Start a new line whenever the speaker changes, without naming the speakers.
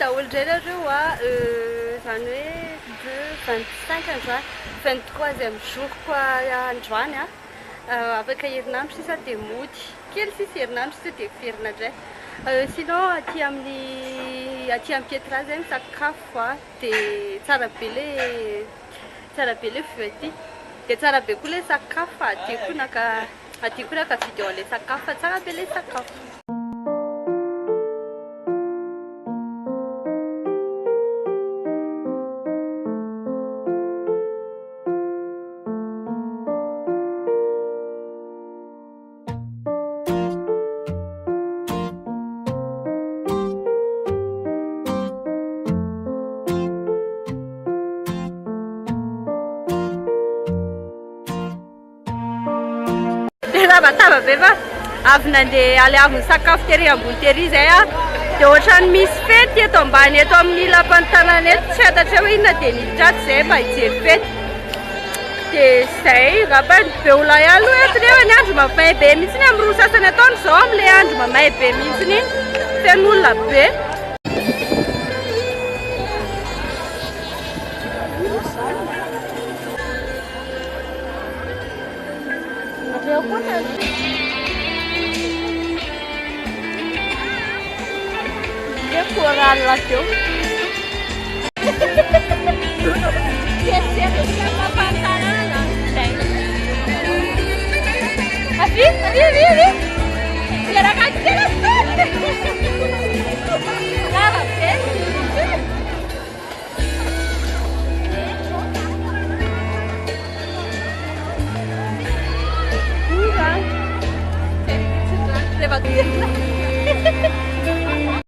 daholo ireo zany hoe 25 androany 23e jour koa androany afaka herinandro sisa dia mody kely sisa herinandro sisa dia verina indray sinon aty amin'ny Pietra zegny sakafo dia tsara be le vue aty dia tsara be koa le sakafo aty koa naka video le sakafo tsara be le sakafo. Tava be fa avy nandeha aleaviny sakafo tery ambony tery zay dia ohatrany misy fety eto ambany eto amin'ny lapan'ny tanàna eto tsy fantatra hoe inona dia niditra ato zay mba hijery fety dia zay ngamba be olona ihany aloha eto nefa ny andro mafay be mihitsiny amin'ny roa sasany ataony zao amin'ilay andro mamay be mihitsiny iny feno olona be. Coral lá que eu. Leva